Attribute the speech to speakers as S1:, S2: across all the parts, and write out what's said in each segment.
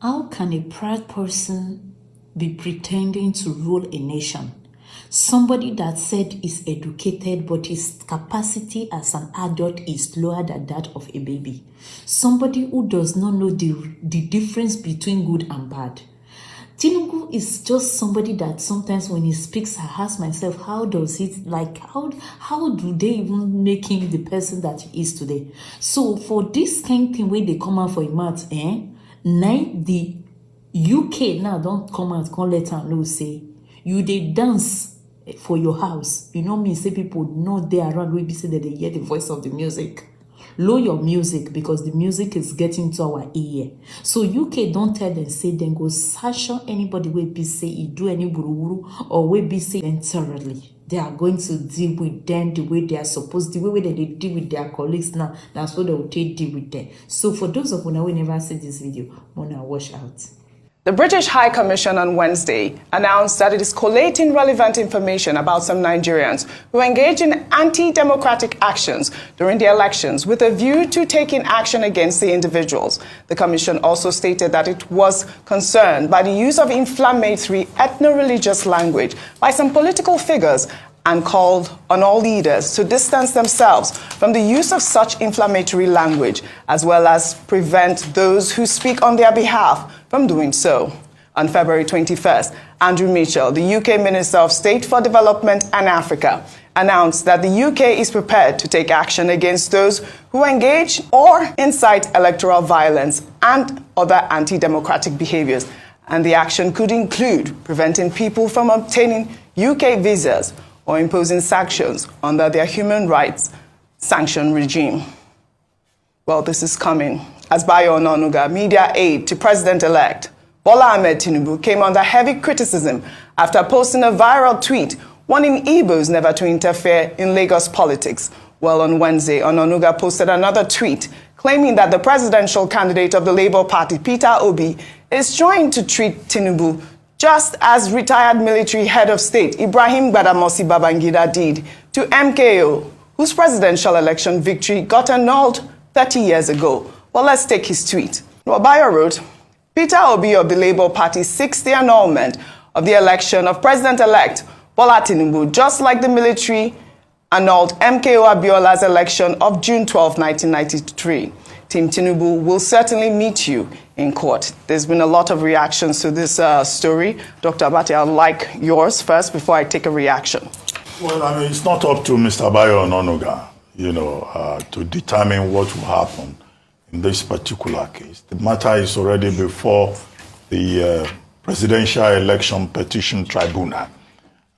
S1: How can a proud person be pretending to rule a nation? Somebody that said is educated, but his capacity as an adult is lower than that of a baby. Somebody who does not know the difference between good and bad. Tinubu is just somebody that sometimes when he speaks, I ask myself, how do they even make him the person that he is today? So for this kind of thing where they come out for a month, now the UK now don't come out, can't let her know, say, you they dance for your house. You know me, say people know they around, we be say that they hear the voice of the music. Lower your music because the music is getting to our ear. So UK don't tell them, say then go sanction anybody will be say he do any bururu or will be say them thoroughly. They are going to deal with them the way they are supposed, the way that they deal with their colleagues now. That's what they will take deal with them. So for those of you who never see this video, wanna watch out.
S2: The British High Commission on Wednesday announced that it is collating relevant information about some Nigerians who engage in anti-democratic actions during the elections with a view to taking action against the individuals. The Commission also stated that it was concerned by the use of inflammatory ethno-religious language by some political figures and called on all leaders to distance themselves from the use of such inflammatory language, as well as prevent those who speak on their behalf from doing so. On February 21st, Andrew Mitchell, the UK Minister of State for Development and Africa, announced that the UK is prepared to take action against those who engage or incite electoral violence and other anti-democratic behaviors. And the action could include preventing people from obtaining UK visas or imposing sanctions under their human rights sanction regime. Well, this is coming as Bayo Onanuga, media aide to President-elect Bola Ahmed Tinubu, came under heavy criticism after posting a viral tweet warning Igbos never to interfere in Lagos politics. Well, on Wednesday, Onanuga posted another tweet claiming that the presidential candidate of the Labour Party, Peter Obi, is trying to treat Tinubu just as retired military head of state Ibrahim Badamasi Babangida did to MKO, whose presidential election victory got annulled 30 years ago. Well, let's take his tweet. Well, Bayo wrote, Peter Obi of the Labour Party seeks the annulment of the election of President-elect Bola Tinubu, just like the military annulled MKO Abiola's election of June 12, 1993. Team Tinubu will certainly meet you in court. There's been a lot of reactions to this story. Dr. Abati, I'd like yours first before I take a reaction.
S3: Well, I mean, it's not up to Mr. Bayo Onanuga, to determine what will happen in this particular case. The matter is already before the Presidential Election Petition Tribunal.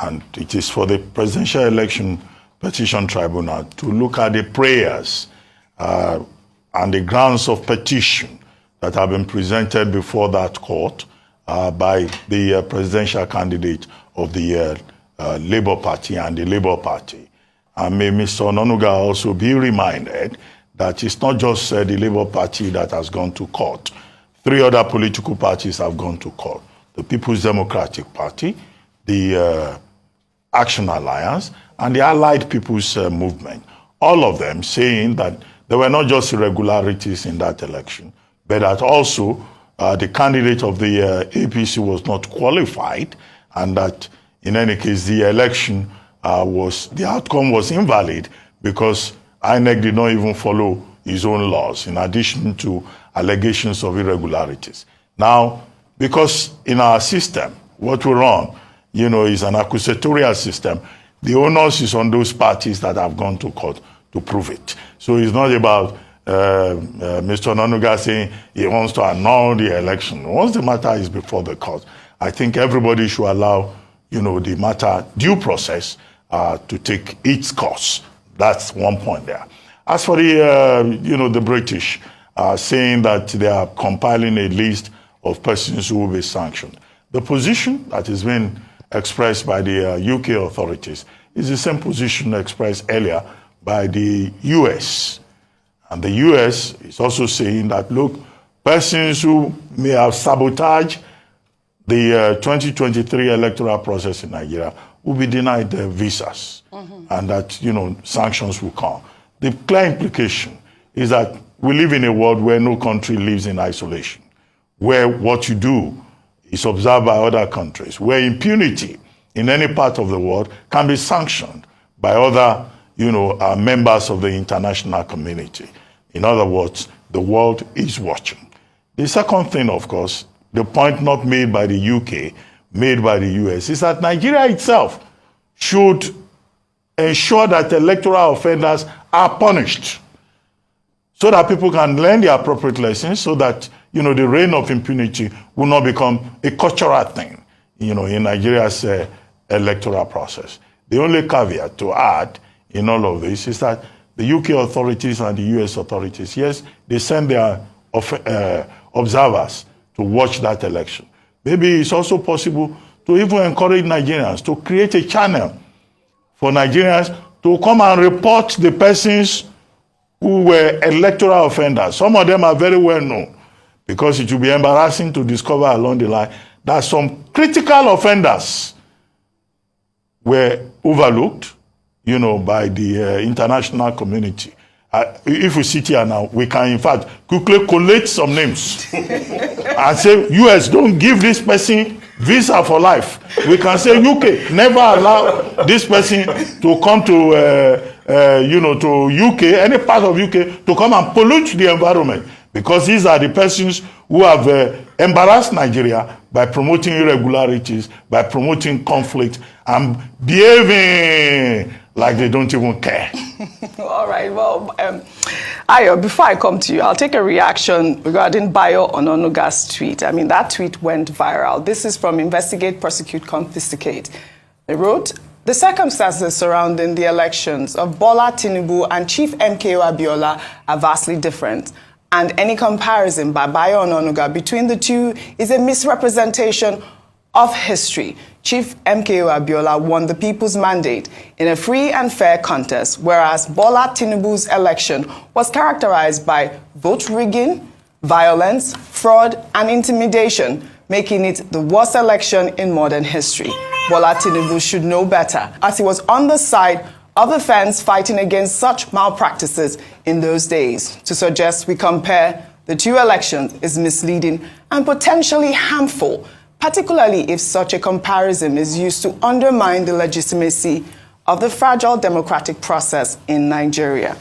S3: And it is for the Presidential Election Petition Tribunal to look at the prayers and the grounds of petition that have been presented before that court by the presidential candidate of the Labour Party and the Labour Party. And may Mr. Onanuga also be reminded that it's not just the Labour Party that has gone to court. 3 other political parties have gone to court. The People's Democratic Party, the Action Alliance, and the Allied People's Movement. All of them saying that there were not just irregularities in that election, but that also the candidate of the APC was not qualified, and that in any case the election the outcome was invalid because INEC did not even follow his own laws, in addition to allegations of irregularities. Now, because in our system, what we run, is an accusatorial system, the onus is on those parties that have gone to court to prove it. So it's not about Mr. Onanuga saying he wants to annul the election. Once the matter is before the court, I think everybody should allow, the matter due process to take its course. That's one point there. As for the, the British saying that they are compiling a list of persons who will be sanctioned, the position that has been expressed by the UK authorities is the same position expressed earlier by the US. And the US is also saying that, look, persons who may have sabotaged the 2023 electoral process in Nigeria will be denied their visas, and that, sanctions will come. The clear implication is that we live in a world where no country lives in isolation. where what you do is observed by other countries, where impunity in any part of the world can be sanctioned by other, members of the international community. In other words, the world is watching. The second thing, of course, the point not made by the UK, made by the US, is that Nigeria itself should ensure that electoral offenders are punished so that people can learn the appropriate lessons, so that, the reign of impunity will not become a cultural thing, in Nigeria's electoral process. The only caveat to add in all of this is that the UK authorities and the US authorities, yes, they send their observers to watch that election. Maybe it's also possible to even encourage Nigerians to create a channel for Nigerians to come and report the persons who were electoral offenders. Some of them are very well known, because it will be embarrassing to discover along the line that some critical offenders were overlooked, by the international community. If we sit here now, we can, in fact, quickly collate some names and say, US, don't give this person visa for life. We can say, UK, never allow this person to come to, to UK, any part of UK, to come and pollute the environment. Because these are the persons who have embarrassed Nigeria by promoting irregularities, by promoting conflict, and behaving like they don't even care.
S2: All right, well, Ayo, before I come to you, I'll take a reaction regarding Bayo Ononuga's tweet. I mean, that tweet went viral. This is from Investigate, Prosecute, Confiscate. They wrote, "The circumstances surrounding the elections of Bola Tinubu and Chief MKO Abiola are vastly different. And any comparison by Bayo Ononuga between the two is a misrepresentation of history. Chief MKO Abiola won the people's mandate in a free and fair contest, whereas Bola Tinubu's election was characterized by vote rigging, violence, fraud, and intimidation, making it the worst election in modern history. Bola Tinubu should know better, as he was on the side of the fence fighting against such malpractices in those days. To suggest we compare the two elections is misleading and potentially harmful, particularly if such a comparison is used to undermine the legitimacy of the fragile democratic process in Nigeria."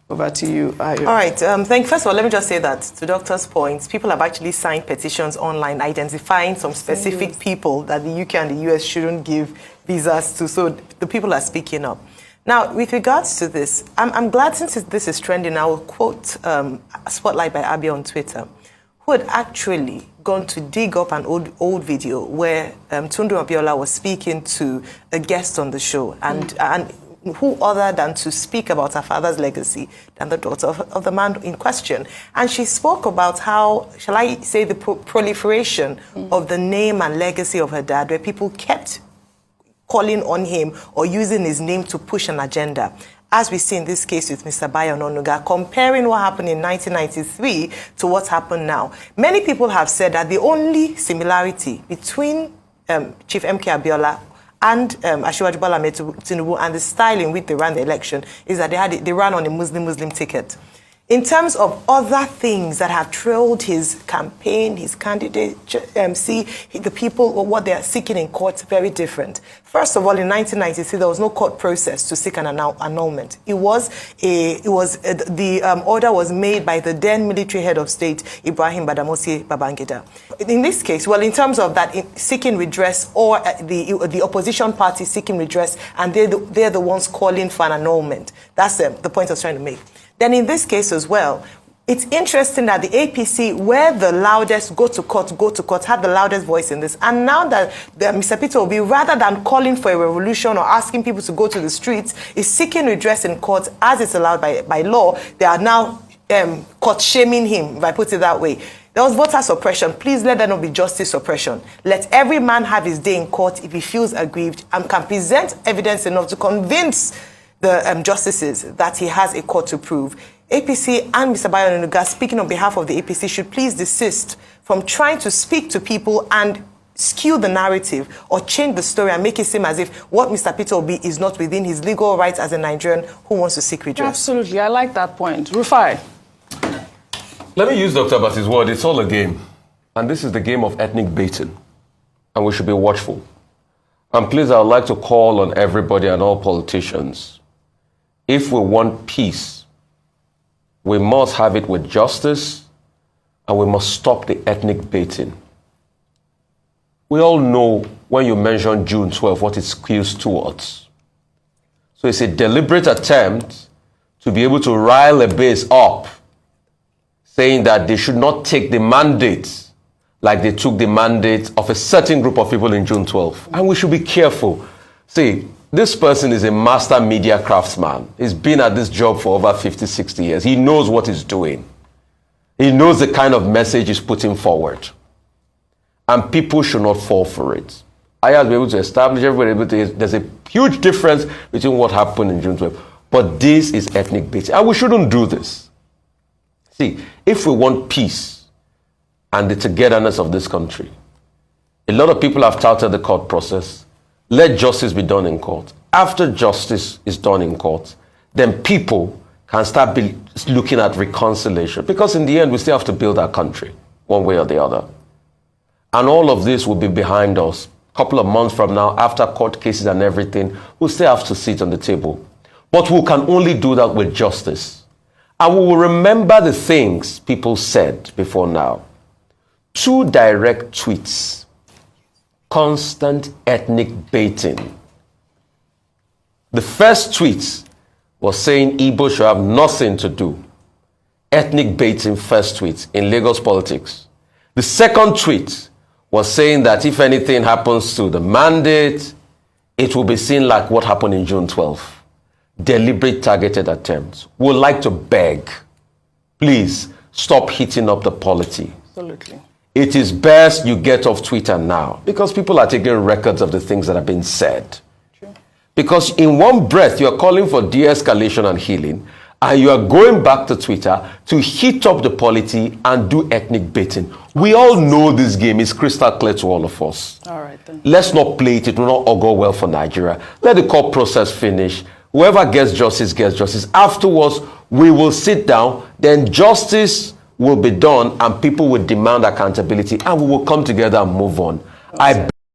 S2: Over to you, Ayo.
S4: All right. First of all, let me just say that, to Doctor's point, people have actually signed petitions online identifying some specific people that the UK and the US shouldn't give visas to. So the people are speaking up. Now, with regards to this, I'm glad, since this is trending, I will quote a spotlight by Abia on Twitter, who had actually gone to dig up an old video where Tundu Abiola was speaking to a guest on the show, and who other than to speak about her father's legacy than the daughter of the man in question. And she spoke about how, shall I say, the proliferation of the name and legacy of her dad, where people kept calling on him or using his name to push an agenda. As we see in this case with Mr. Bayo Ononuga, comparing what happened in 1993 to what's happened now. Many people have said that the only similarity between Chief MK Abiola and Asiwaju Bola Ahmed Tinubu and the style in which they ran the election is that they ran on a Muslim ticket. In terms of other things that have trailed his campaign, his candidacy, the people, what they are seeking in court, very different. First of all, in 1993, there was no court process to seek an annulment. The order was made by the then military head of state, Ibrahim Badamasi Babangida. In this case, well, in terms of that, seeking redress, or the opposition party seeking redress, and they're the ones calling for an annulment. That's the point I was trying to make. Then in this case as well, it's interesting that the APC were the loudest, go to court, had the loudest voice in this. And now that Mr. Peter Obi, rather than calling for a revolution or asking people to go to the streets, is seeking redress in court as it's allowed by law. They are now court shaming him, if I put it that way. There was voter suppression. Please let there not be justice suppression. Let every man have his day in court if he feels aggrieved and can present evidence enough to convince the justices that he has a court to prove. APC and Mr. Bayo Ononuga, speaking on behalf of the APC, should please desist from trying to speak to people and skew the narrative or change the story and make it seem as if what Mr. Peter Obi is not within his legal rights as a Nigerian who wants to seek redress.
S2: Absolutely, I like that point. Rufai.
S5: Let me use Dr. Abbas's word. It's all a game. And this is the game of ethnic baiting. And we should be watchful. And please, I would like to call on everybody and all politicians. If we want peace, we must have it with justice, and we must stop the ethnic baiting. We all know when you mention June 12, what it skews towards. So it's a deliberate attempt to be able to rile a base up, saying that they should not take the mandate like they took the mandate of a certain group of people in June 12. And we should be careful. See, this person is a master media craftsman. He's been at this job for over 50, 60 years. He knows what he's doing. He knows the kind of message he's putting forward. And people should not fall for it. I have been able to establish, there's a huge difference between what happened in June 12. But this is ethnic baiting. And we shouldn't do this. See, if we want peace and the togetherness of this country, a lot of people have touted the court process. Let justice be done in court. After justice is done in court, then people can start looking at reconciliation. Because in the end, we still have to build our country, one way or the other. And all of this will be behind us. A couple of months from now, after court cases and everything, we'll still have to sit on the table. But we can only do that with justice. And we will remember the things people said before now. 2 direct tweets. Constant ethnic baiting. The first tweet was saying Igbo should have nothing to do. Ethnic baiting first tweet in Lagos politics. The second tweet was saying that if anything happens to the mandate, it will be seen like what happened in June 12. Deliberate targeted attempts. We would like to beg, please stop heating up the polity.
S2: Absolutely.
S5: It is best you get off Twitter now, because people are taking records of the things that have been said.
S2: True.
S5: Because in one breath, you are calling for de-escalation and healing, and you are going back to Twitter to heat up the polity and do ethnic baiting. We all know this game is crystal clear to all of us.
S2: All right, then.
S5: Let's not play it. It will not all go well for Nigeria. Let the court process finish. Whoever gets justice gets justice. Afterwards, we will sit down, then justice will be done, and people will demand accountability, and we will come together and move on.